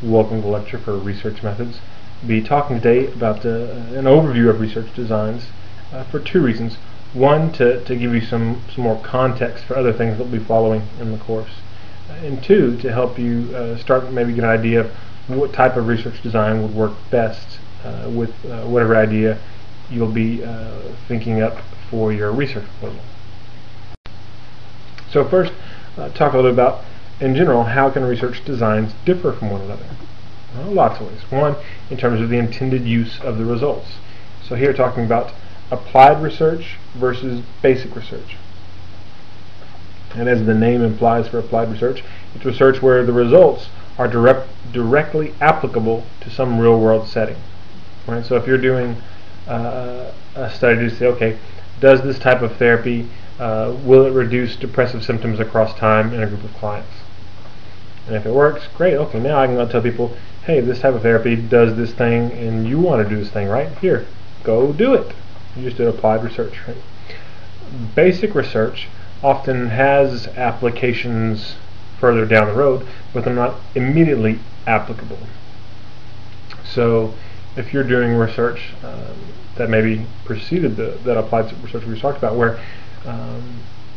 Welcome to the lecture for research methods. I'll be talking today about an overview of research designs for two reasons. One, to give you some more context for other things that we'll be following in the course. And two, to help you start maybe get an idea of what type of research design would work best with whatever idea you'll be thinking up for your research proposal. So first, talk a little about, in general, how can research designs differ from one another? Well, lots of ways. One, in terms of the intended use of the results. So here talking about applied research versus basic research. And as the name implies for applied research, it's research where the results are directly applicable to some real-world setting. Right? So if you're doing a study to say, okay, does this type of therapy, will it reduce depressive symptoms across time in a group of clients? And if it works, great, okay, now I can go tell people, hey, this type of therapy does this thing and you want to do this thing, right? Here, go do it. You just did applied research, right? Basic research often has applications further down the road, but they're not immediately applicable. So if you're doing research that maybe preceded that applied research we talked about, where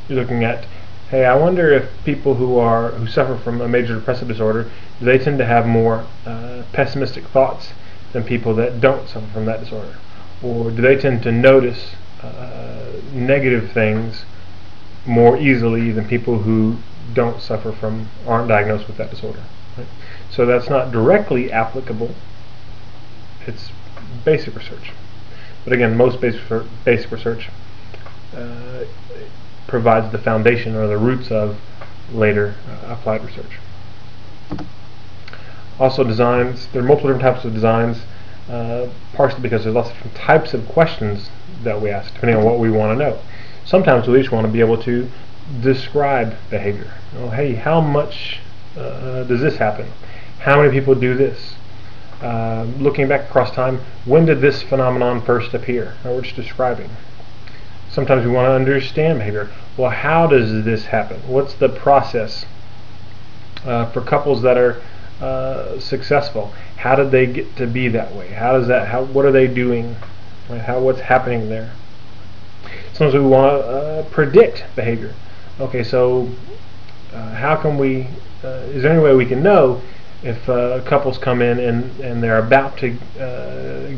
you're looking at, hey, I wonder if people who suffer from a major depressive disorder, do they tend to have more pessimistic thoughts than people that don't suffer from that disorder? Or do they tend to notice negative things more easily than people who don't suffer from, aren't diagnosed with that disorder? Right? So that's not directly applicable. It's basic research. But again, most basic research provides the foundation or the roots of later applied research. Also, designs, there are multiple different types of designs, partially because there's lots of different types of questions that we ask, depending on what we want to know. Sometimes we just want to be able to describe behavior. Oh, hey, how much does this happen? How many people do this? Looking back across time, when did this phenomenon first appear? We're just describing. Sometimes we want to understand behavior. Well, how does this happen? What's the process for couples that are successful? How did they get to be that way? What are they doing? Right? What's happening there? Sometimes we want to predict behavior. Okay, so how can we? Is there any way we can know if couples come in and they're about to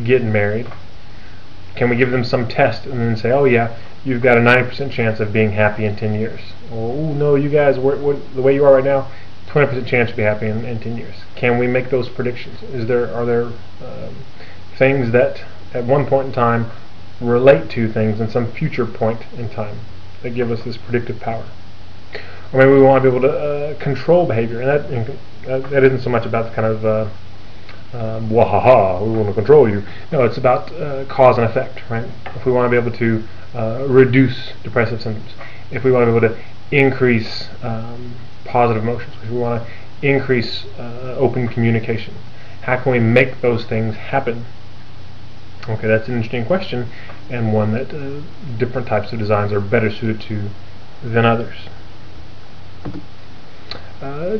get married? Can we give them some test and then say, oh yeah, you've got a 90% chance of being happy in 10 years. Or, oh no, you guys, the way you are right now, 20% chance to be happy in 10 years. Can we make those predictions? Are there things that at one point in time relate to things in some future point in time that give us this predictive power? Or maybe we want to be able to control behavior, and that isn't so much about the kind of wahaha, we want to control you. No, it's about cause and effect, right? If we want to be able to reduce depressive symptoms, if we want to be able to increase positive emotions, if we want to increase open communication, how can we make those things happen? Okay, that's an interesting question, and one that different types of designs are better suited to than others.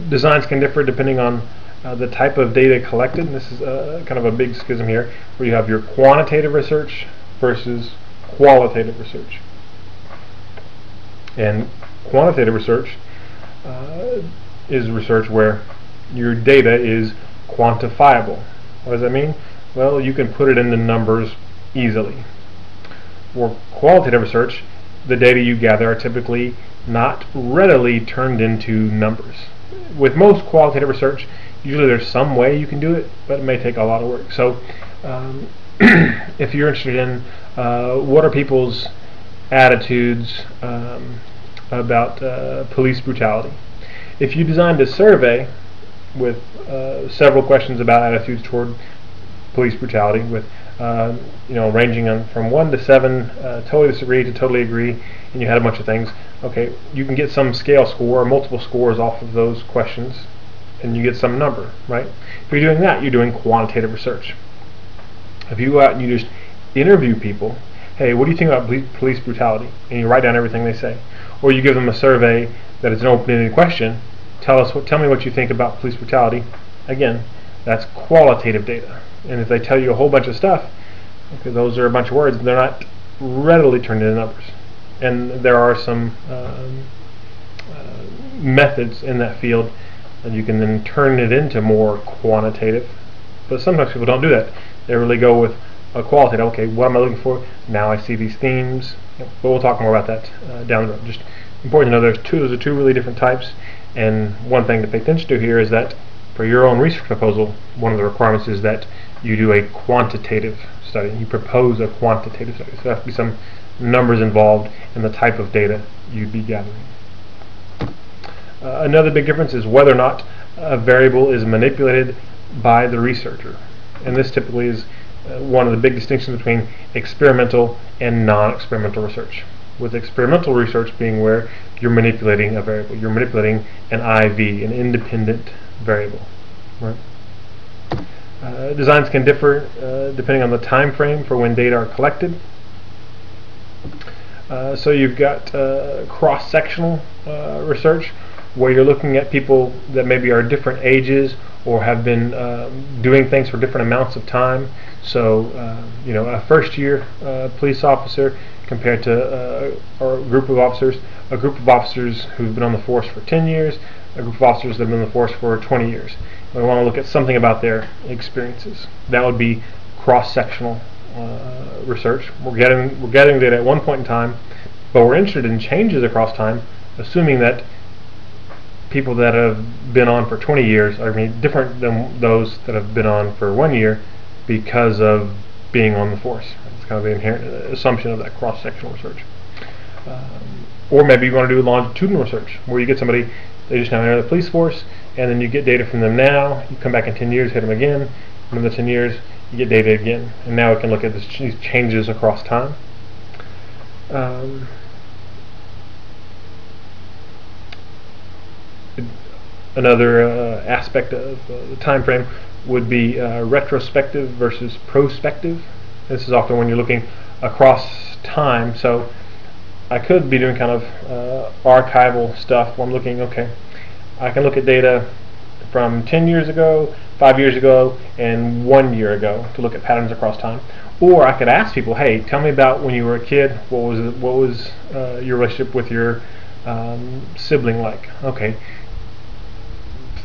Designs can differ depending on the type of data collected, and this is kind of a big schism here, where you have your quantitative research versus qualitative research. And quantitative research is research where your data is quantifiable. What does that mean? Well, you can put it into numbers easily. For qualitative research, the data you gather are typically not readily turned into numbers. With most qualitative research, usually there's some way you can do it, but it may take a lot of work. So if you're interested in what are people's attitudes about police brutality, if you designed a survey with several questions about attitudes toward police brutality, with ranging from 1 to 7, totally disagree to totally agree, and you had a bunch of things, okay, you can get some scale score or multiple scores off of those questions, and you get some number, right? If you're doing that, you're doing quantitative research. If you go out and you just interview people, hey, what do you think about police brutality? And you write down everything they say. Or you give them a survey that is an open-ended question, tell me what you think about police brutality. Again, That's qualitative data. And if they tell you a whole bunch of stuff, okay, those are a bunch of words, they're not readily turned into numbers. And there are some methods in that field that you can then turn it into more quantitative. But sometimes people don't do that. They really go with a qualitative. Okay, what am I looking for? Now I see these themes. But we'll talk more about that down the road. Just important to know those are two really different types. And one thing to pay attention to here is that for your own research proposal, one of the requirements is that you do a quantitative study. You propose a quantitative study. So there has to be some numbers involved in the type of data you'd be gathering. Another big difference is whether or not a variable is manipulated by the researcher. And this typically is one of the big distinctions between experimental and non-experimental research. With experimental research being where you're manipulating a variable. You're manipulating an IV, an independent variable. Right? Designs can differ depending on the time frame for when data are collected. So you've got cross-sectional research, where you're looking at people that maybe are different ages or have been doing things for different amounts of time. So, a first-year police officer compared to a group of officers who've been on the force for 10 years, a group of officers that have been on the force for 20 years. We want to look at something about their experiences. That would be cross-sectional research. We're gathering data at one point in time, but we're interested in changes across time, assuming that people that have been on for 20 years are different than those that have been on for 1 year because of being on the force. It's kind of the inherent assumption of that cross-sectional research. Or maybe you want to do longitudinal research, where you get somebody, they just now enter the police force, and then you get data from them now, you come back in 10 years, hit them again, and in the 10 years, you get data again. And now we can look at these changes across time. Another aspect of the time frame would be retrospective versus prospective. This is often when you're looking across time. So I could be doing kind of archival stuff where I'm looking, okay, I can look at data from 10 years ago, 5 years ago, and 1 year ago to look at patterns across time. Or I could ask people, hey, tell me about when you were a kid. What was your relationship with your sibling like? Okay.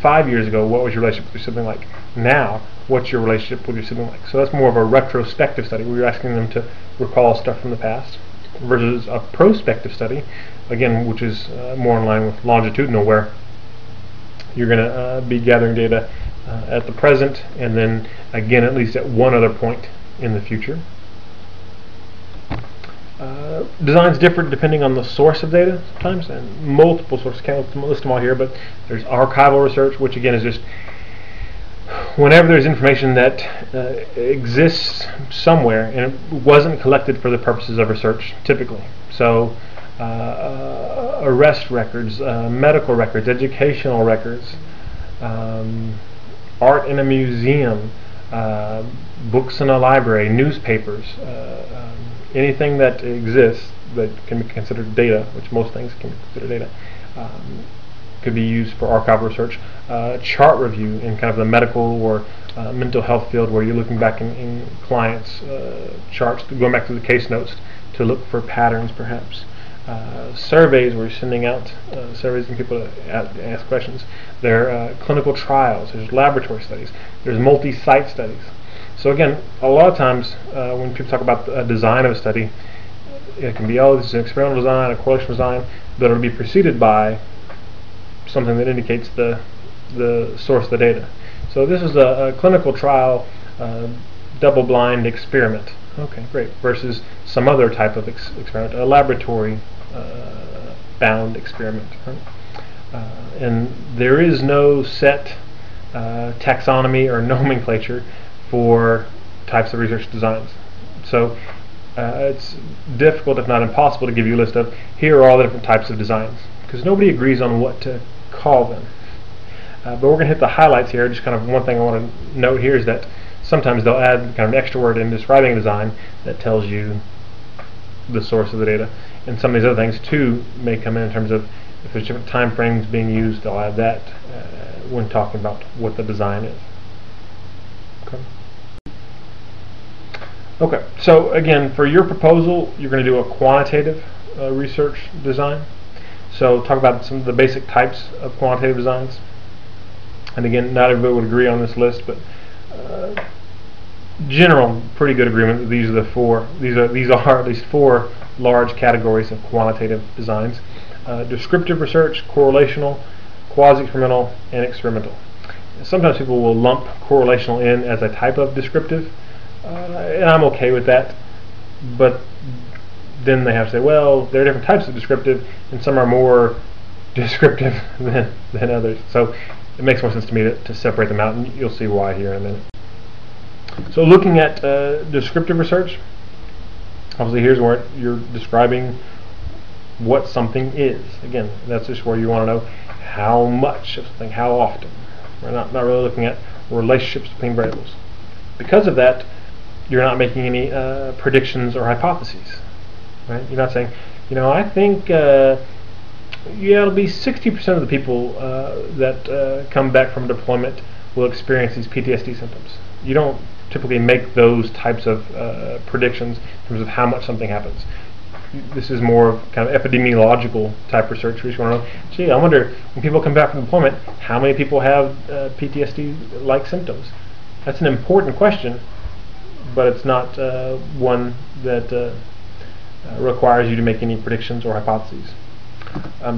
5 years ago, what was your relationship with your sibling like? Now, what's your relationship with your sibling like? So that's more of a retrospective study where you're asking them to recall stuff from the past, versus a prospective study, again, which is more in line with longitudinal, where you're going to be gathering data at the present, and then again at least at one other point in the future. Designs differ depending on the source of data sometimes, and multiple sources. Can't list them all here, but there's archival research, which again is just whenever there's information that exists somewhere and it wasn't collected for the purposes of research, typically. So arrest records, medical records, educational records, art in a museum, books in a library, newspapers, anything that exists that can be considered data, which most things can be considered data, could be used for archival research. Chart review in kind of the medical or mental health field, where you're looking back in clients' charts, going back to the case notes to look for patterns perhaps. Surveys, where you're sending out surveys and people to ask questions. There are clinical trials, there's laboratory studies, there's multi-site studies. So again, a lot of times when people talk about the design of a study, it can be, oh, this is an experimental design, a correlational design, but it'll be preceded by something that indicates the source of the data. So this is a clinical trial, double-blind experiment. Okay, great. Versus some other type of experiment, a laboratory bound experiment. Right? And there is no set taxonomy or nomenclature for types of research designs. So it's difficult, if not impossible, to give you a list of here are all the different types of designs, because nobody agrees on what to call them. But we're going to hit the highlights here. Just kind of one thing I want to note here is that sometimes they'll add kind of an extra word in describing a design that tells you the source of the data. And some of these other things too may come in terms of if there's different time frames being used, they'll add that when talking about what the design is. Okay, so again, for your proposal, you're going to do a quantitative research design. So talk about some of the basic types of quantitative designs. And again, not everybody would agree on this list, but general, pretty good agreement that these are the four. These are at least four large categories of quantitative designs: descriptive research, correlational, quasi-experimental, and experimental. Sometimes people will lump correlational in as a type of descriptive, and I'm okay with that. But then they have to say, well, there are different types of descriptive, and some are more descriptive than others. So it makes more sense to me to separate them out, and you'll see why here in a minute. So looking at descriptive research, obviously here's where you're describing what something is. Again, that's just where you want to know how much of something, how often. We're not really looking at relationships between variables. Because of that, you're not making any predictions or hypotheses. Right? You're not saying, I think it'll be 60% of the people that come back from deployment will experience these PTSD symptoms. You don't typically make those types of predictions in terms of how much something happens. This is more of kind of epidemiological type research. We just want to know, gee, I wonder when people come back from deployment, how many people have PTSD-like symptoms? That's an important question, but it's not one that requires you to make any predictions or hypotheses.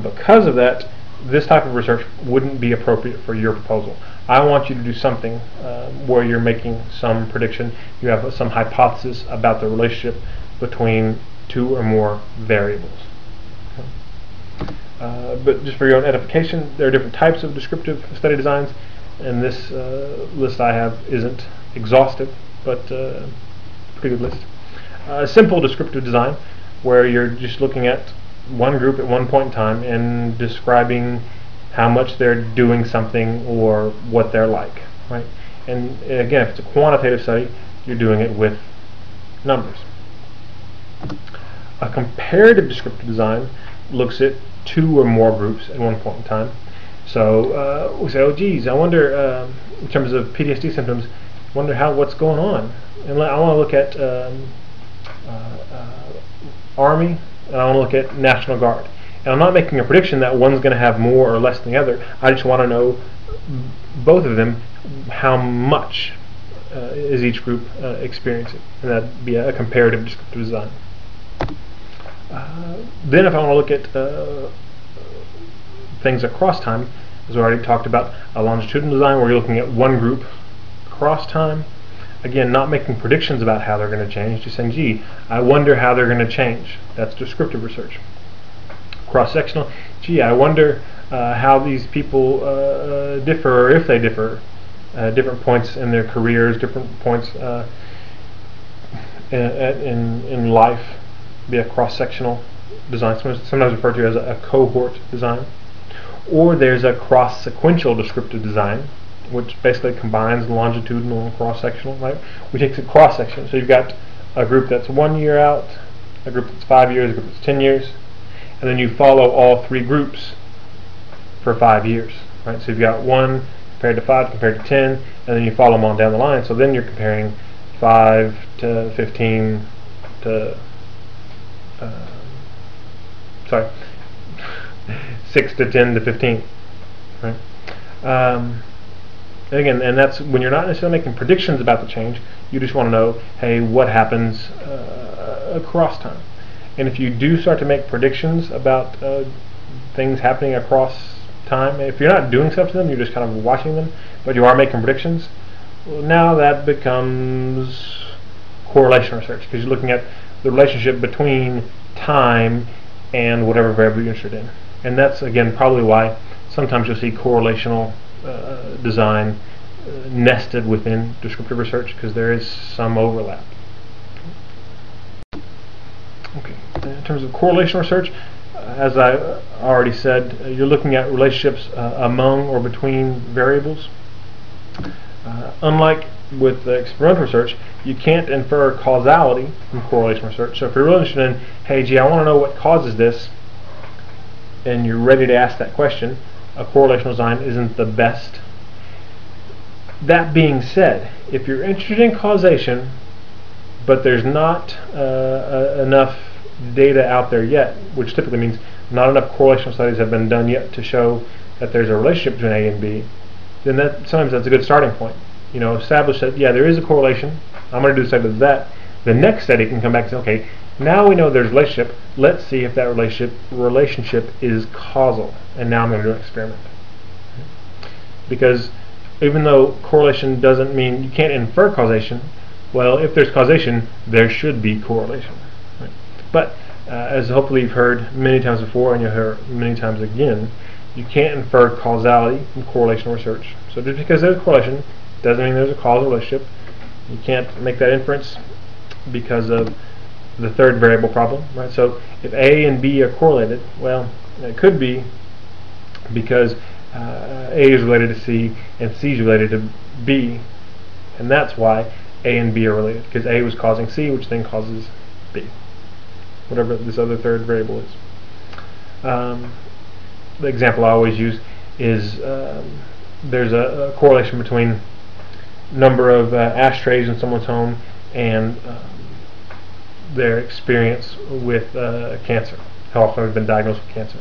Because of that, this type of research wouldn't be appropriate for your proposal. I want you to do something where you're making some prediction, you have some hypothesis about the relationship between two or more variables. But just for your own edification, there are different types of descriptive study designs, and this list I have isn't exhaustive, but pretty good list. A simple descriptive design where you're just looking at one group at one point in time and describing how much they're doing something or what they're like, right? And again, if it's a quantitative study, you're doing it with numbers. A comparative descriptive design looks at two or more groups at one point in time. So we say, oh geez, I wonder, in terms of PTSD symptoms, wonder what's going on. And I want to look at Army, and I want to look at National Guard. And I'm not making a prediction that one's going to have more or less than the other. I just want to know, both of them, how much is each group experiencing. And that'd be a comparative descriptive design. Then if I want to look at things across time, as we already talked about, a longitudinal design where you're looking at one group across time. Again, not making predictions about how they're going to change, just saying, gee, I wonder how they're going to change. That's descriptive research. Cross-sectional, gee, I wonder how these people differ, or if they differ, different points in their careers, different points in life, be a cross-sectional design, sometimes referred to as a cohort design. Or there's a cross-sequential descriptive design, which basically combines longitudinal and cross-sectional, right? We take the cross-section, so you've got a group that's 1 year out, a group that's 5 years, a group that's 10 years, and then you follow all three groups for 5 years, right? So you've got 1 compared to 5 compared to 10, and then you follow them on down the line, so then you're comparing 5 to 15 to, 6 to 10 to 15, right? And again, and that's when you're not necessarily making predictions about the change, you just want to know, hey, what happens across time. And if you do start to make predictions about things happening across time, if you're not doing stuff to them, you're just kind of watching them, but you are making predictions, well, now that becomes correlation research, because you're looking at the relationship between time and whatever variable you're interested in. And that's, again, probably why sometimes you'll see correlational design nested within descriptive research, because there is some overlap. Okay. In terms of correlational research, as I already said, you're looking at relationships among or between variables. Unlike with experimental research, you can't infer causality from correlation research. So if you're really interested in, hey, gee, I want to know what causes this, and you're ready to ask that question, a correlational design isn't the best. That being said, if you're interested in causation, but there's not enough data out there yet, which typically means not enough correlational studies have been done yet to show that there's a relationship between A and B, then sometimes that's a good starting point. You know, establish that, yeah, there is a correlation. I'm going to do a study of that. The next study can come back and say, okay, now we know there's a relationship. Let's see if that relationship is causal. And now I'm going to do an experiment. Because even though correlation doesn't mean you can't infer causation, well, if there's causation, there should be correlation. Right? But as hopefully you've heard many times before, and you'll hear many times again, you can't infer causality from correlational research. So just because there's a correlation doesn't mean there's a causal relationship. You can't make that inference because of the third variable problem, right? So if A and B are correlated, well, it could be because A is related to C and C is related to B, and that's why A and B are related, because A was causing C, which then causes B, whatever this other third variable is. The example I always use is there's a correlation between number of ashtrays in someone's home and their experience with cancer, how often they've been diagnosed with cancer.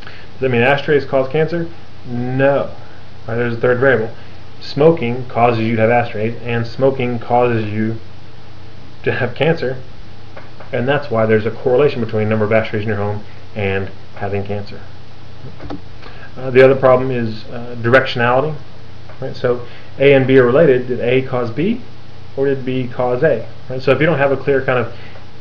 Does that mean ashtrays cause cancer? No. Right, there's a third variable. Smoking causes you to have ashtrays, and smoking causes you to have cancer, and that's why there's a correlation between the number of ashtrays in your home and having cancer. The other problem is directionality. Right? So A and B are related. Did A cause B, or did B cause A? Right? So if you don't have a clear kind of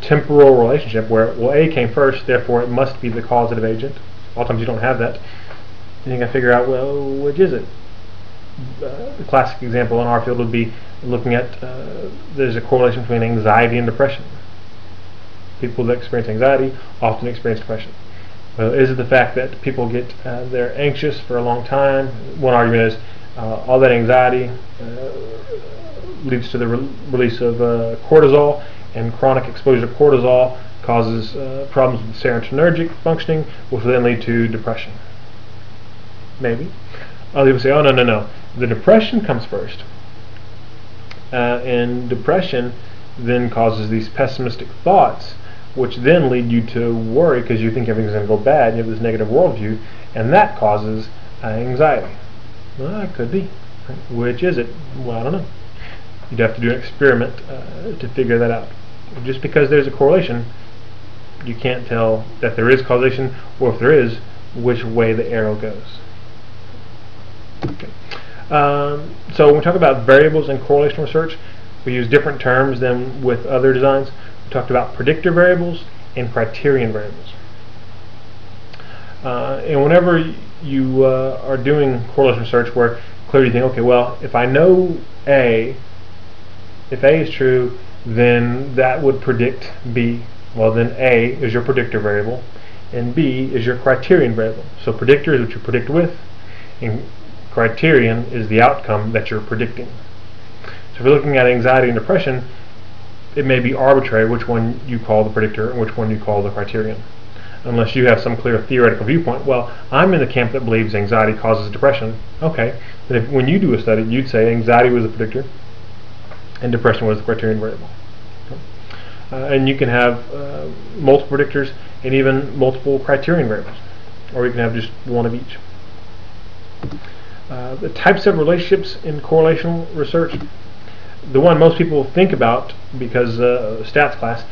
temporal relationship where, well, A came first, therefore it must be the causative agent. A lot of times you don't have that. Then you can figure out, well, which is it? The classic example in our field would be looking at there's a correlation between anxiety and depression. People that experience anxiety often experience depression. Is it the fact that people get they're anxious for a long time? One argument is all that anxiety leads to the release of cortisol, and chronic exposure to cortisol causes problems with serotonergic functioning, which will then lead to depression. Maybe. Other people say, oh, no. The depression comes first. And depression then causes these pessimistic thoughts, which then lead you to worry because you think everything's going to go bad. You have this negative worldview, and that causes anxiety. Well, it could be. Which is it? Well, I don't know. You'd have to do an experiment to figure that out. Just because there's a correlation, you can't tell that there is causation, or if there is, which way the arrow goes. Okay. So when we talk about variables in correlational research, we use different terms than with other designs. We talked about predictor variables and criterion variables. And whenever you are doing correlation research where clearly you think, okay, well, if I know A, if A is true, then that would predict B. Well, then A is your predictor variable, and B is your criterion variable. So predictor is what you predict with, and criterion is the outcome that you're predicting. So if you're looking at anxiety and depression, it may be arbitrary which one you call the predictor and which one you call the criterion, unless you have some clear theoretical viewpoint. Well, I'm in the camp that believes anxiety causes depression. Okay, then when you do a study, you'd say anxiety was the predictor and depression was the criterion variable. And you can have multiple predictors and even multiple criterion variables, or you can have just one of each. The types of relationships in correlational research, the one most people think about because stats class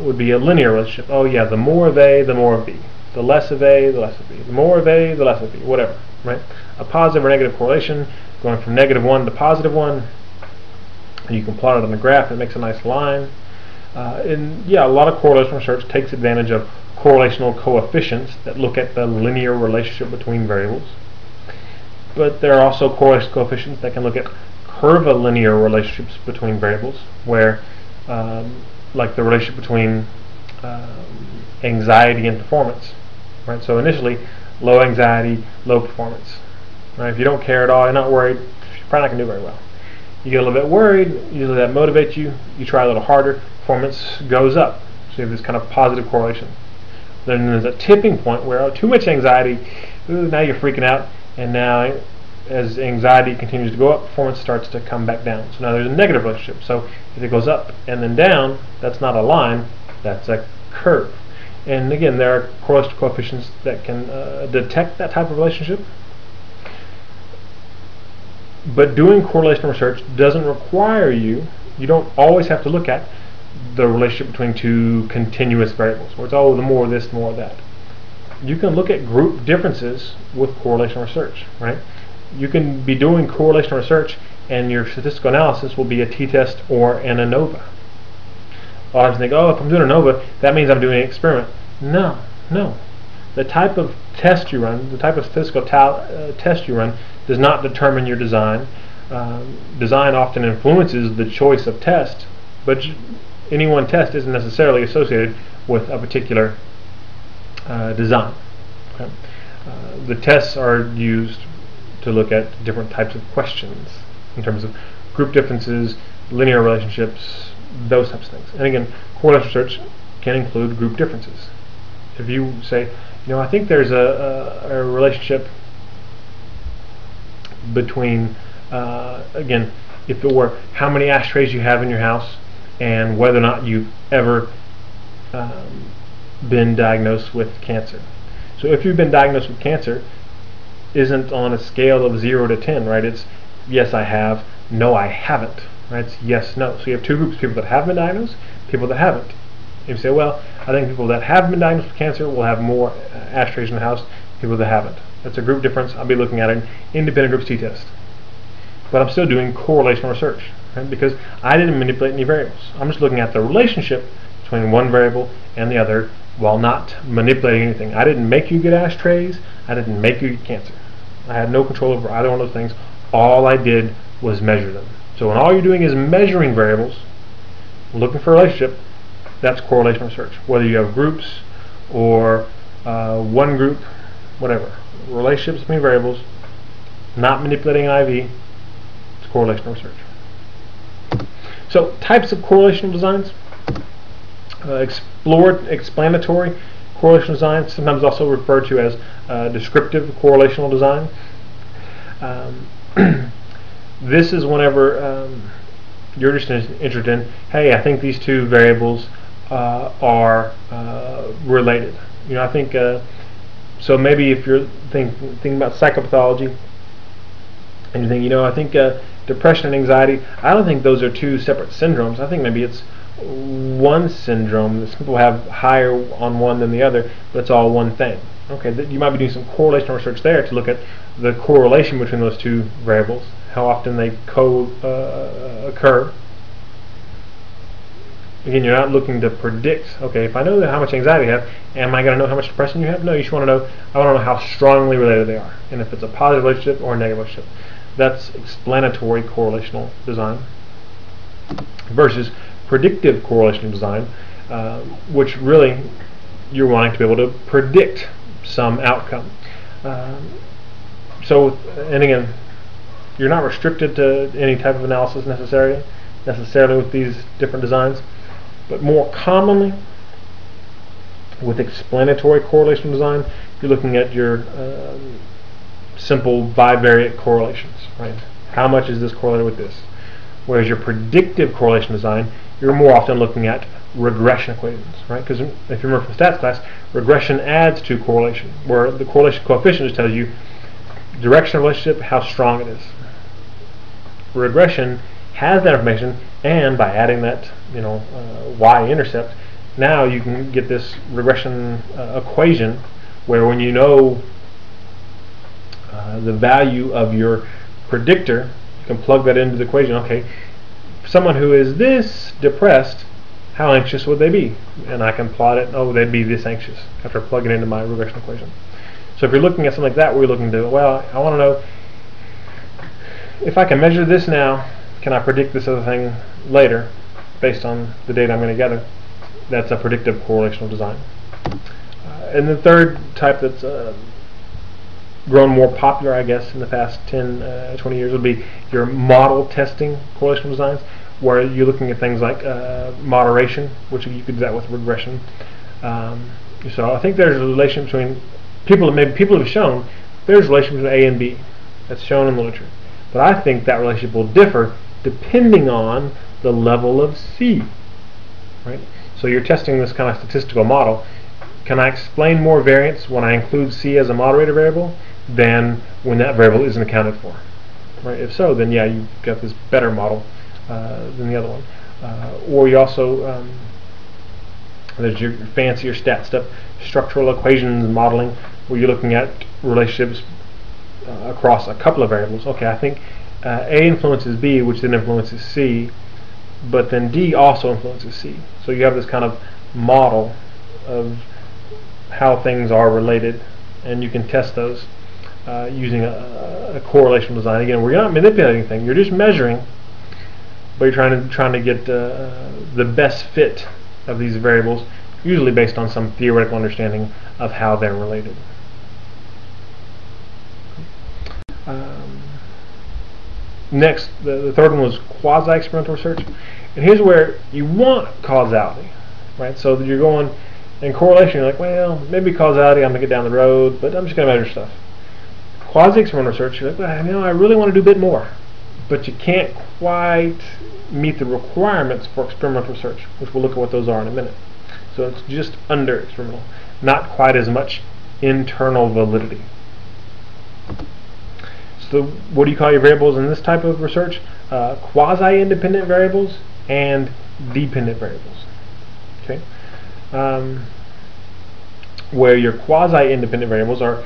would be a linear relationship. Oh yeah, the more of A, the more of B. The less of A, the less of B. The more of A, the less of B. Whatever, right? A positive or negative correlation going from -1 to +1. And you can plot it on the graph. It makes a nice line. And yeah, a lot of correlational research takes advantage of correlational coefficients that look at the linear relationship between variables. But there are also correlational coefficients that can look at curvilinear relationships between variables, where like the relationship between anxiety and performance. Right? So initially, low anxiety, low performance. Right? If you don't care at all, you're not worried, you're probably not going to do very well. You get a little bit worried, usually that motivates you, you try a little harder, performance goes up. So you have this kind of positive correlation. Then there's a tipping point where too much anxiety, ooh, now you're freaking out, and now as anxiety continues to go up, performance starts to come back down. So now there's a negative relationship. So if it goes up and then down, that's not a line, that's a curve. And again, there are correlational coefficients that can detect that type of relationship. But doing correlational research doesn't require you don't always have to look at the relationship between two continuous variables, where it's, oh, the more of this, the more of that. You can look at group differences with correlational research, right? You can be doing correlational research and your statistical analysis will be a t-test or an ANOVA. A lot of times think, oh, if I'm doing an ANOVA, that means I'm doing an experiment. No. The type of test you run, the type of statistical test you run, does not determine your design. Design often influences the choice of test, but any one test isn't necessarily associated with a particular design. Okay? The tests are used to look at different types of questions in terms of group differences, linear relationships, those types of things. And again, correlational research can include group differences. If you say, I think there's a relationship between, again, if it were how many ashtrays you have in your house and whether or not you've ever been diagnosed with cancer. So if you've been diagnosed with cancer, isn't on a scale of 0 to 10, right? It's yes, I have, no, I haven't, right? It's yes, no. So you have two groups: people that have been diagnosed, people that haven't. And you say, well, I think people that have been diagnosed with cancer will have more ashtrays in the house, people that haven't. That's a group difference. I'll be looking at an independent groups t-test. But I'm still doing correlational research, right? Because I didn't manipulate any variables. I'm just looking at the relationship between one variable and the other while not manipulating anything. I didn't make you get ashtrays. I didn't make you get cancer. I had no control over either one of those things. All I did was measure them. So when all you're doing is measuring variables, looking for a relationship, that's correlational research. Whether you have groups or one group, whatever. Relationships between variables, not manipulating an IV, it's correlational research. So types of correlational designs. Explanatory correlational design, sometimes also referred to as descriptive correlational design. This is whenever you're just interested in, hey, I think these two variables are related. I think so. Maybe if you're thinking about psychopathology, and you think, I think depression and anxiety, I don't think those are two separate syndromes. I think maybe it's one syndrome. Some people have higher on one than the other, but it's all one thing. Okay, you might be doing some correlational research there to look at the correlation between those two variables, how often they occur. Again, you're not looking to predict, okay, if I know how much anxiety you have, am I going to know how much depression you have? No, you just want to know, I want to know how strongly related they are, and if it's a positive relationship or a negative relationship. That's explanatory correlational design versus predictive correlational design, which really you're wanting to be able to predict some outcome. And again, you're not restricted to any type of analysis necessarily with these different designs, but more commonly with explanatory correlational design, you're looking at your simple bivariate correlations, right? How much is this correlated with this? Whereas your predictive correlation design, you're more often looking at regression equations, right? Because if you remember from stats class, regression adds to correlation, where the correlation coefficient just tells you direction of relationship, how strong it is. Regression has that information, and by adding that, y-intercept, now you can get this regression equation where when you know the value of your predictor, you can plug that into the equation. Okay, someone who is this depressed, how anxious would they be? And I can plot it, oh, they'd be this anxious after plugging it into my regression equation. So if you're looking at something like that, we're looking to, well, I want to know if I can measure this now, can I predict this other thing later based on the data I'm going to gather? That's a predictive correlational design. And the third type that's grown more popular, I guess, in the past 10, 20 years would be your model testing correlational designs, where you're looking at things like moderation, which you could do that with regression. So I think there's a relation between people have shown there's a relation between A and B. That's shown in literature. But I think that relationship will differ depending on the level of C. Right? So you're testing this kind of statistical model. Can I explain more variance when I include C as a moderator variable than when that variable isn't accounted for? Right? If so, then yeah, you've got this better model than the other one. Or you also, there's your fancier stat stuff, structural equations modeling, where you're looking at relationships across a couple of variables. Okay, I think A influences B, which then influences C, but then D also influences C. So you have this kind of model of how things are related, and you can test those using a correlational design. Again, where you're not manipulating anything, you're just measuring, but you're trying to get the best fit of these variables, usually based on some theoretical understanding of how they're related. Next, the third one was quasi-experimental research, and here's where you want causality, right? So that you're going in correlation, you're like, well, maybe causality, I'm gonna get down the road, but I'm just gonna measure stuff. Quasi-experimental research, you're like, well, I really want to do a bit more, but you can't quite meet the requirements for experimental research, which we'll look at what those are in a minute. So it's just under experimental, not quite as much internal validity. So what do you call your variables in this type of research? Quasi-independent variables and dependent variables. Okay, where your quasi-independent variables are,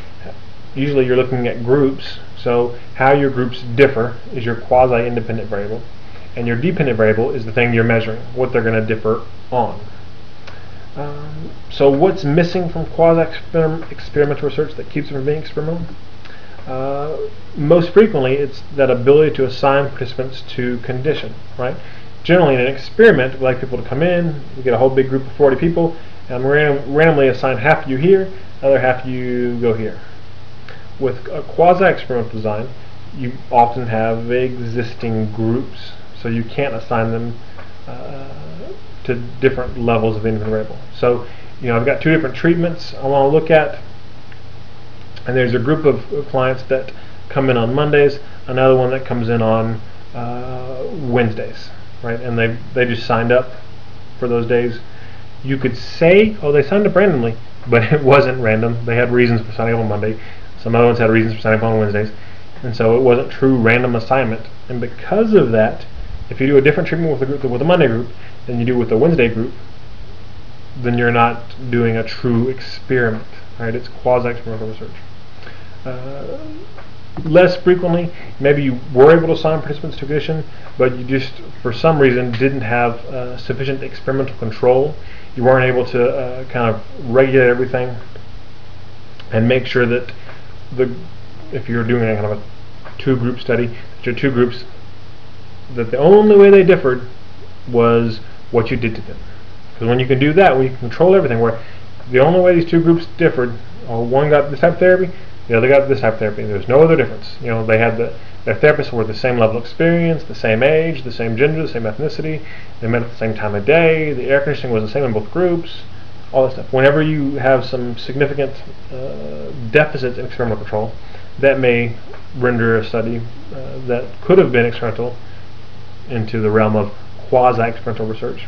usually you're looking at groups. So how your groups differ is your quasi-independent variable, and your dependent variable is the thing you're measuring, what they're going to differ on. So what's missing from quasi-experimental research that keeps it from being experimental? Most frequently, it's that ability to assign participants to condition, right? Generally, in an experiment, we like people to come in, we get a whole big group of 40 people, and we randomly assign half of you here, other half you go here. With a quasi-experimental design, you often have existing groups, so you can't assign them to different levels of the independent variable. So, I've got two different treatments I want to look at, and there's a group of clients that come in on Mondays, another one that comes in on Wednesdays, right? And they just signed up for those days. You could say, oh, they signed up randomly, but it wasn't random. They had reasons for signing up on Monday. Some other ones had reasons for signing up on Wednesdays, and so it wasn't true random assignment. And because of that, if you do a different treatment with a Monday group than you do with a Wednesday group, then you're not doing a true experiment, right? It's quasi-experimental research. Less frequently, maybe you were able to assign participants to condition, but you just, for some reason, didn't have sufficient experimental control. You weren't able to kind of regulate everything and make sure that if you're doing a kind of a two-group study, that your two groups, that the only way they differed was what you did to them. Because when you can do that, when you can control everything, where the only way these two groups differed, one got this type of therapy, the other got this type of therapy. There's no other difference. They had their therapists were the same level of experience, the same age, the same gender, the same ethnicity. They met at the same time of day. The air conditioning was the same in both groups. All that stuff. Whenever you have some significant deficits in experimental control, that may render a study that could have been experimental into the realm of quasi-experimental research.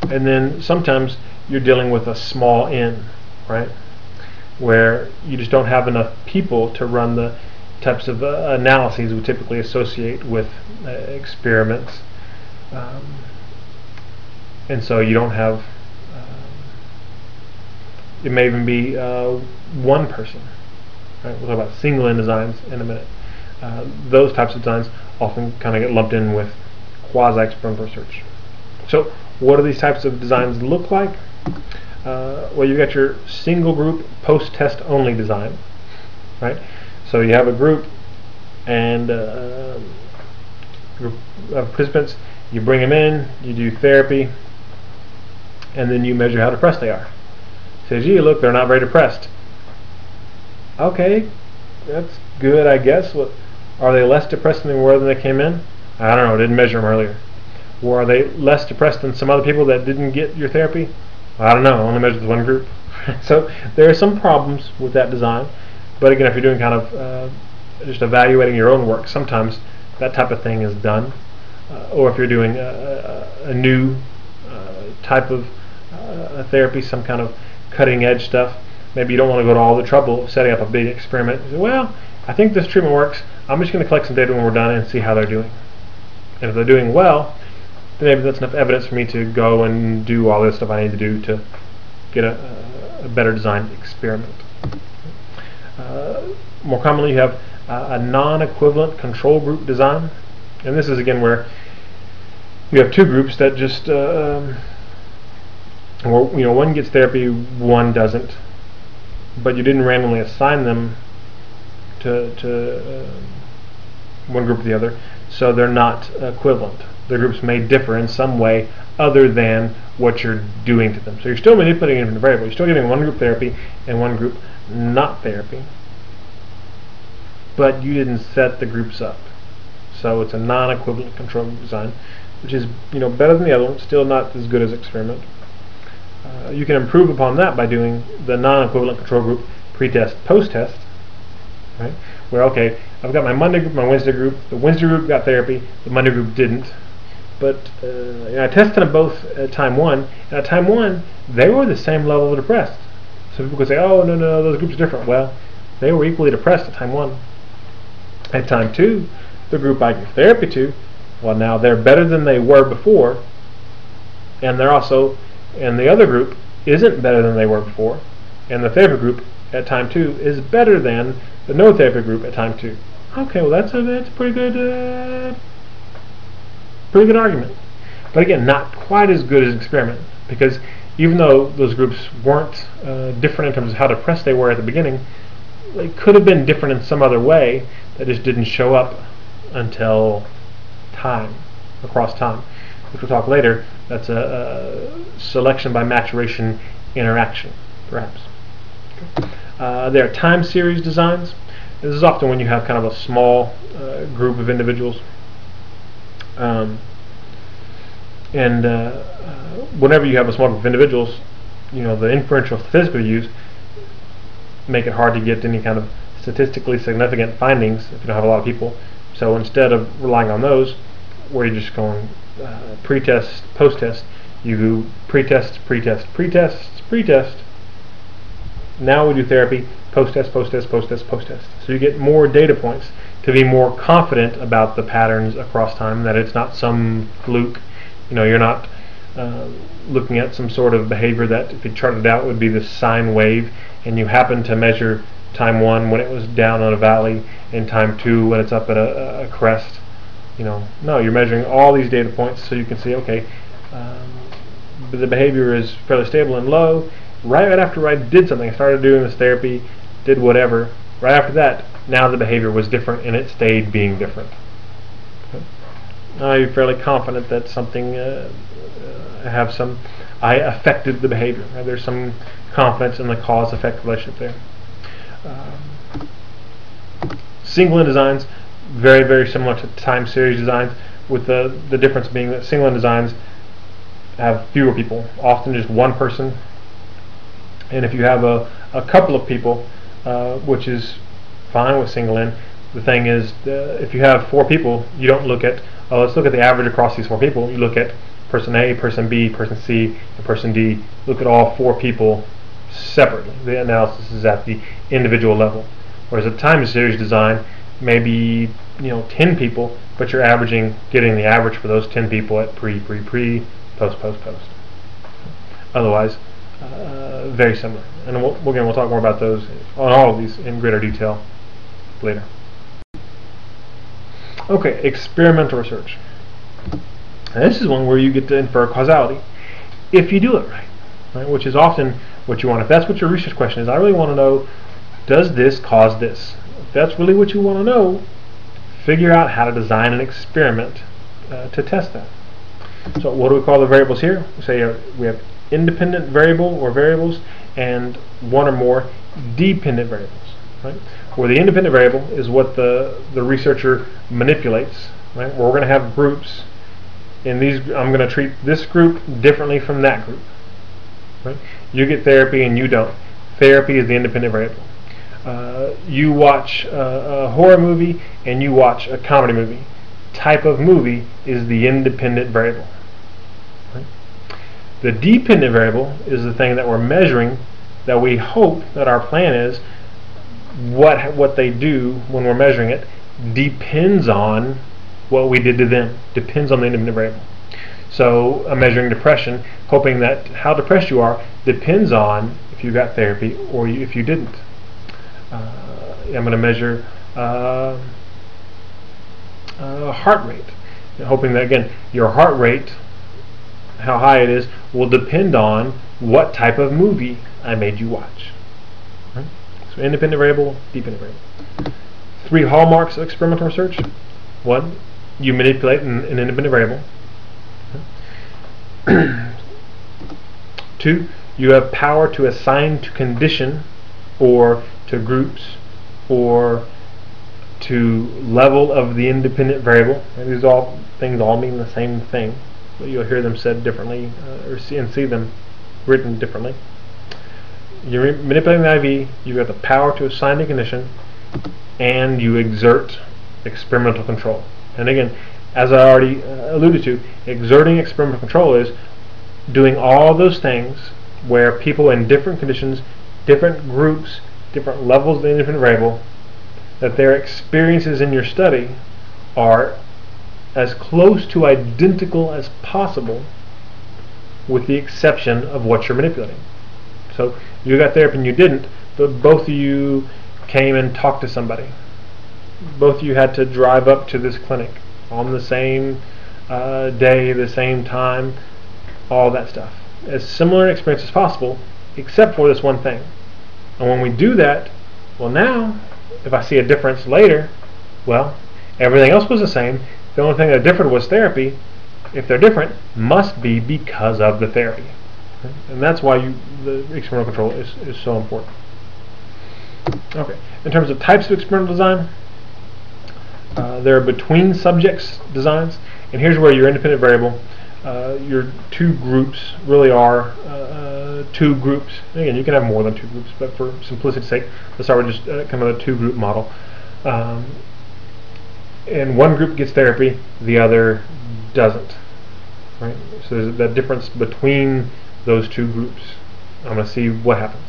And then sometimes you're dealing with a small n, right? Where you just don't have enough people to run the types of analyses we typically associate with experiments. And so you don't have, it may even be one person. Right? We'll talk about single N designs in a minute. Those types of designs often kind of get lumped in with quasi-experimental research. So what do these types of designs look like? Well, you've got your single group post-test only design, right? So you have a group and group of participants, you bring them in, you do therapy, and then you measure how depressed they are. Say, gee, look, they're not very depressed. Okay, that's good, I guess. What, are they less depressed than they were when they came in? I don't know, didn't measure them earlier. Or are they less depressed than some other people that didn't get your therapy? I don't know, I only measured the one group. So there are some problems with that design. But again, if you're doing kind of just evaluating your own work, sometimes that type of thing is done. Or if you're doing a new type of therapy, some kind of cutting edge stuff, maybe you don't want to go to all the trouble of setting up a big experiment. You say, well, I think this treatment works. I'm just going to collect some data when we're done and see how they're doing. And if they're doing well, then maybe that's enough evidence for me to go and do all this stuff I need to do to get a better designed experiment. More commonly, you have a non-equivalent control group design, and this is again where you have two groups that just one gets therapy, one doesn't, but you didn't randomly assign them to one group or the other, so they're not equivalent. The groups may differ in some way other than what you're doing to them. So you're still manipulating different variables. You're still giving one group therapy and one group not therapy, but you didn't set the groups up. So it's a non-equivalent control group design, which is better than the other one, still not as good as experiment. You can improve upon that by doing the non-equivalent control group pre-test, post-test, right? Where, okay, I've got my Monday group, my Wednesday group. The Wednesday group got therapy, the Monday group didn't. But I tested them both at time 1, and at time 1, they were the same level of depressed. So people could say, oh, no, those groups are different. Well, they were equally depressed at time 1. At time 2, the group I give therapy to, well, now they're better than they were before, and they're also, and the other group isn't better than they were before, and the therapy group at time 2 is better than the no therapy group at time 2. Okay, well that's a pretty good argument. But again, not quite as good as experiment, because even though those groups weren't different in terms of how depressed they were at the beginning, they could have been different in some other way that just didn't show up until across time, which we'll talk later. That's a selection by maturation interaction, perhaps. Okay. There are time series designs. This is often when you have kind of a small group of individuals, whenever you have a small group of individuals, the inferential statistics we use make it hard to get any kind of statistically significant findings if you don't have a lot of people. So instead of relying on those, where you're just going pre-test, post-test, you do pre-test, pre-test, pre-test, pre-test. Now we do therapy, post-test, post-test, post-test, post-test. So you get more data points to be more confident about the patterns across time, that it's not some fluke. You're not looking at some sort of behavior that, if you charted out, would be this sine wave, and you happen to measure time 1 when it was down on a valley, and time 2 when it's up at a crest. No, you're measuring all these data points so you can see, okay, the behavior is fairly stable and low. Right after I did something, I started doing this therapy, did whatever, right after that, now the behavior was different and it stayed being different. Okay. Now you're fairly confident that something I affected the behavior. Right? There's some confidence in the cause-effect relationship there. Single-end designs, very, very similar to time series designs, with the difference being that single-end designs have fewer people, often just one person. And if you have a couple of people, which is fine with single-end, the thing is, if you have 4 people, you don't look at, let's look at the average across these 4 people. You look at person A, person B, person C, and person D. Look at all 4 people separately. The analysis is at the individual level. Whereas a time series design, maybe 10 people, but you're getting the average for those 10 people at pre, post. Otherwise, very similar. And we'll talk more about those, on all of these, in greater detail later. Okay, experimental research. And this is one where you get to infer causality, if you do it right? Which is often what you want. If that's what your research question is, I really want to know, does this cause this? If that's really what you want to know, figure out how to design an experiment to test that. So what do we call the variables here? We say we have independent variable or variables and one or more dependent variables. Right? Where the independent variable is what the researcher manipulates. Right? Where we're going to have groups. In these, I'm going to treat this group differently from that group. Right? You get therapy and you don't. Therapy is the independent variable. You watch a horror movie and you watch a comedy movie. Type of movie is the independent variable. Right? The dependent variable is the thing that we're measuring, that we hope that our plan is what they do when we're measuring it depends on what we did to them, depends on the independent variable. So I'm measuring depression, hoping that how depressed you are depends on if you got therapy or if you didn't. I'm going to measure heart rate, hoping that again your heart rate, how high it is, will depend on what type of movie I made you watch. Right? So independent variable, dependent variable. 3 hallmarks of experimental research. 1, you manipulate an independent variable. 2, you have power to assign to condition or to groups or to level of the independent variable. And these all things all mean the same thing, but you'll hear them said differently or see them written differently. You're manipulating the IV, you've got the power to assign to condition, and you exert experimental control. And again, as I already alluded to, exerting experimental control is doing all those things where people in different conditions, different groups, different levels of the independent variable, that their experiences in your study are as close to identical as possible, with the exception of what you're manipulating. So you got therapy and you didn't, but both of you came and talked to somebody. Both of you had to drive up to this clinic on the same day, the same time, all that stuff. As similar an experience as possible, except for this one thing. And when we do that, well, now if I see a difference later, well, everything else was the same. The only thing that differed was therapy. If they're different, must be because of the therapy. And that's why the experimental control is so important. Okay. In terms of types of experimental design, there are between subjects designs, and here's where your independent variable, your 2 groups really are 2 groups. Again, you can have more than 2 groups, but for simplicity's sake, let's start with just kind of a 2-group model. And one group gets therapy, the other doesn't. Right? So there's that difference between those 2 groups. I'm going to see what happens.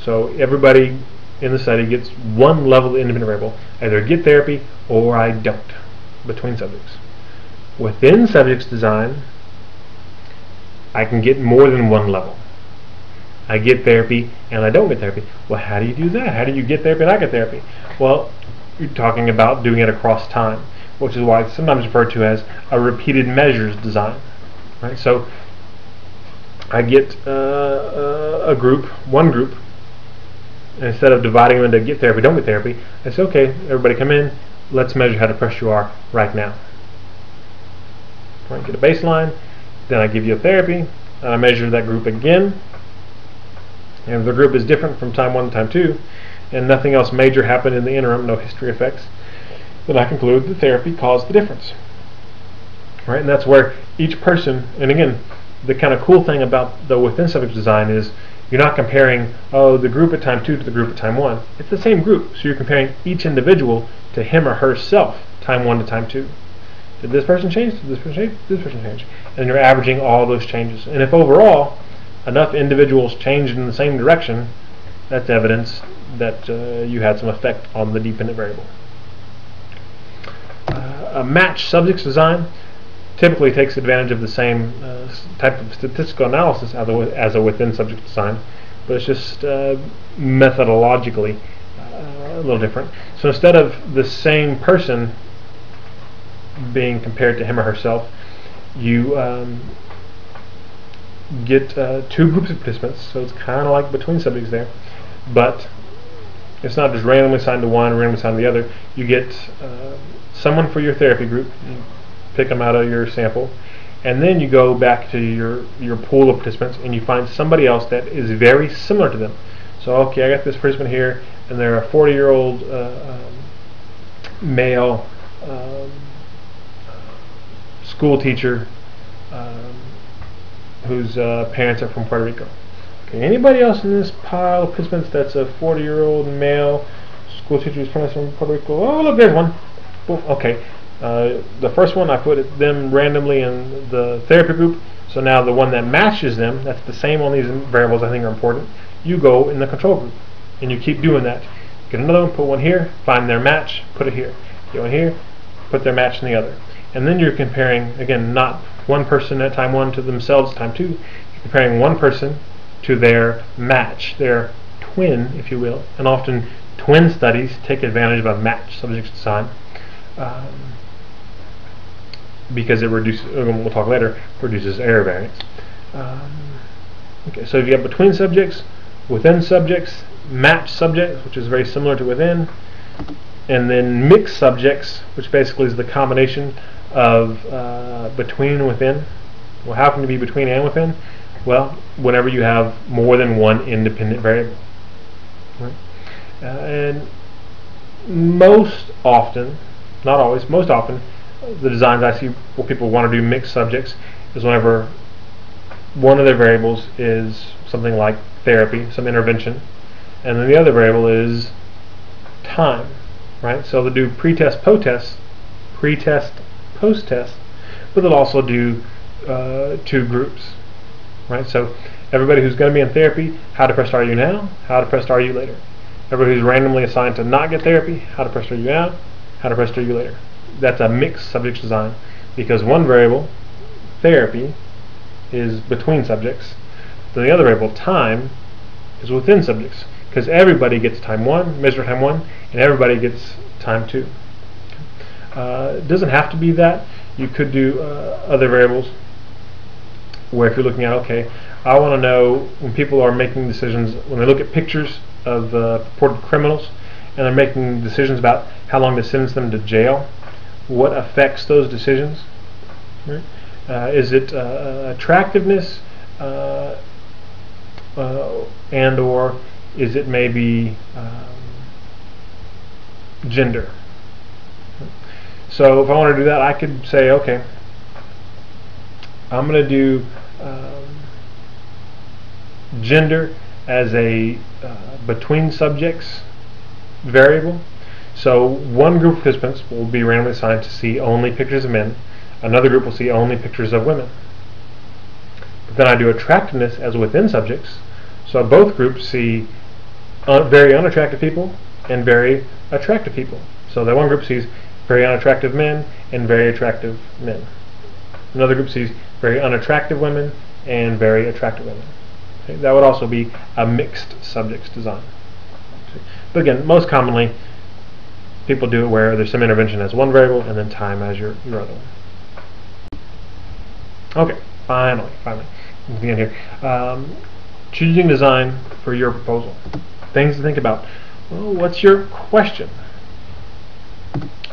So everybody in the study gets one level of independent variable. Either get therapy or I don't, between subjects. Within subjects design, I can get more than one level. I get therapy and I don't get therapy. Well, how do you do that? How do you get therapy and I get therapy? Well, you're talking about doing it across time, which is why it's sometimes referred to as a repeated measures design. Right? So I get one group, and instead of dividing them into get therapy, don't get therapy, I say, okay, everybody come in, let's measure how depressed you are right now. Right, get a baseline, then I give you a therapy, and I measure that group again, and if the group is different from time 1 to time 2, and nothing else major happened in the interim, no history effects, then I conclude the therapy caused the difference. Right, and that's where each person, and again, the kind of cool thing about the within subject design is you're not comparing, oh, the group at time 2 to the group at time 1. It's the same group, so you're comparing each individual to him or herself, time 1 to time 2. Did this person change? Did this person change? Did this person change? And you're averaging all those changes. And if overall enough individuals changed in the same direction, that's evidence that you had some effect on the dependent variable. A matched subjects design typically takes advantage of the same type of statistical analysis as a within subject design, but it's just methodologically a little different. So instead of the same person being compared to him or herself, you get 2 groups of participants, so it's kind of like between subjects there, but it's not just randomly assigned to one, randomly assigned to the other. You get someone for your therapy group, you pick them out of your sample, and then you go back to your pool of participants and you find somebody else that is very similar to them. So okay, I got this participant here, and they're a 40-year-old male school teacher whose parents are from Puerto Rico. Okay, anybody else in this pile of participants that's a 40-year-old male school teacher who's from Puerto Rico? Oh, look, there's one. Boom. Okay. The first one, I put them randomly in the therapy group. So now the one that matches them, that's the same on these variables I think are important, you go in the control group. And you keep doing that. Get another one, put one here, find their match, put it here. Get one here, put their match in the other. And then you're comparing, again, not one person at time 1 to themselves at time 2. You're comparing one person to their match, their twin, if you will. And often twin studies take advantage of a match subject design. Because it reduces, we'll talk later, reduces error variance. Okay, so if you have between subjects, within subjects, matched subjects, which is very similar to within, and then mixed subjects, which basically is the combination of between and within. Well, how can it be between and within? Well, whenever you have more than one independent variable. Right? And most often, not always, most often, the designs I see where people want to do mixed subjects is whenever one of their variables is something like therapy, some intervention, and then the other variable is time, right? So they'll do pre-test, post-test, post-test, but they'll also do 2 groups, right? So everybody who's going to be in therapy, how depressed are you now? How depressed are you later? Everybody who's randomly assigned to not get therapy, how depressed are you now? How depressed are you later? That's a mixed subject design because one variable, therapy, is between subjects. Then the other variable, time, is within subjects because everybody gets time 1, measure time 1, and everybody gets time 2. It doesn't have to be that. You could do other variables where if you're looking at, okay, I want to know when people are making decisions, when they look at pictures of purported criminals and they're making decisions about how long to sentence them to jail, what affects those decisions? Right? Is it attractiveness and or is it maybe gender? So if I want to do that, I could say, okay, I'm going to do gender as a between subjects variable. So one group of participants will be randomly assigned to see only pictures of men. Another group will see only pictures of women. But then I do attractiveness as within subjects. So both groups see very unattractive people and very attractive people. So that one group sees very unattractive men and very attractive men. Another group sees very unattractive women and very attractive women. Okay? That would also be a mixed subjects design. But again, most commonly, people do it where there's some intervention as one variable and then time as your other one. Okay, finally, begin here. Choosing design for your proposal. Things to think about. Well, what's your question?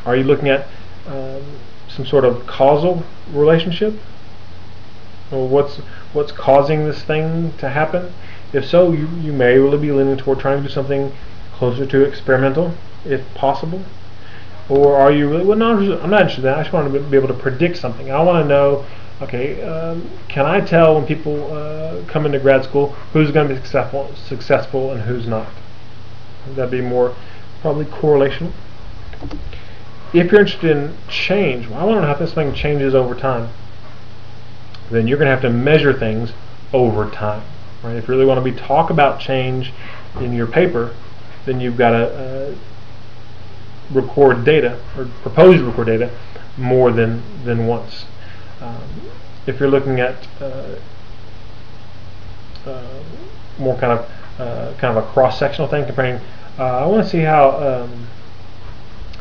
Are you looking at some sort of causal relationship? Well, what's causing this thing to happen? If so, you may really be leaning toward trying to do something closer to experimental, if possible. Or are you really, well, no, I'm not interested in that. I just want to be able to predict something. I want to know, okay, can I tell when people come into grad school who's going to be successful and who's not? That'd be more probably correlational. If you're interested in change, well, I want to know how this thing changes over time. Then you're going to have to measure things over time. Right? If you really want to talk about change in your paper, then you've got to record data, or propose to record data, more than once. If you're looking at more kind of a cross-sectional thing, comparing, I want to see how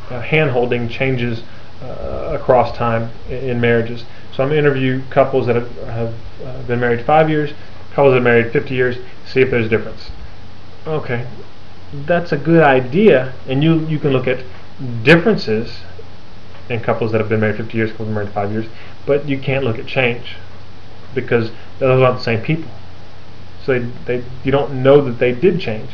hand-holding changes across time in marriages. So I'm going to interview couples that have been married 5 years, couples that have been married 50 years, see if there's a difference. Okay, that's a good idea, and you can look at differences in couples that have been married 50 years, couples that have been married 5 years, but you can't look at change because those aren't the same people. So you don't know that they did change.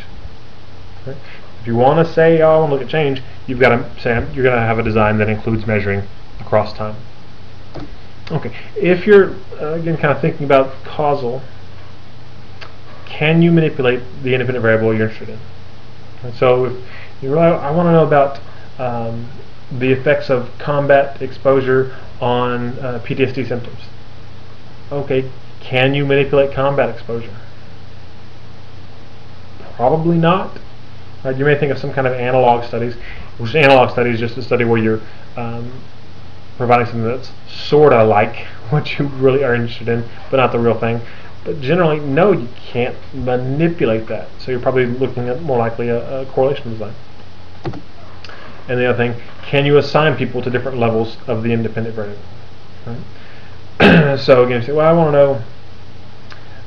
Okay? If you want to say, oh, I want to look at change, you've got to say you're going to have a design that includes measuring across time. Okay, if you're again kind of thinking about causal, can you manipulate the independent variable you're interested in? And so if you really, I want to know about the effects of combat exposure on PTSD symptoms. Okay, can you manipulate combat exposure? Probably not. Right, you may think of some kind of analog studies, which analog study is just a study where you're providing something that's sort of like what you really are interested in, but not the real thing. But generally, no, you can't manipulate that. So you're probably looking at more likely a correlation design. And the other thing, can you assign people to different levels of the independent variable? Right? So again, you say, well, I want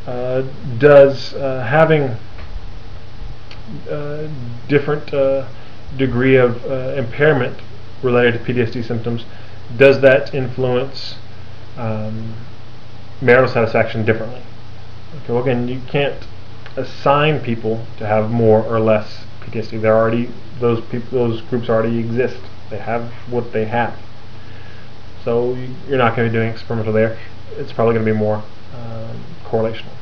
to know, does having different degree of impairment related to PTSD symptoms, does that influence marital satisfaction differently? Okay, well, again, you can't assign people to have more or less PTSD. They're already, those groups already exist. They have what they have. So you're not going to be doing experimental there. It's probably going to be more correlational.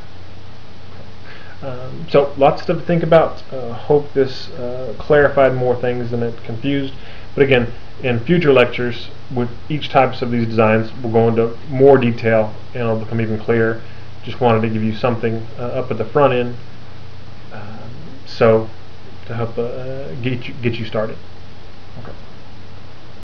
So lots of stuff to think about. Hope this clarified more things than it confused. But again, in future lectures, with each types of these designs, we'll go into more detail and it'll become even clearer. Just wanted to give you something up at the front end, so to help get you started. Okay.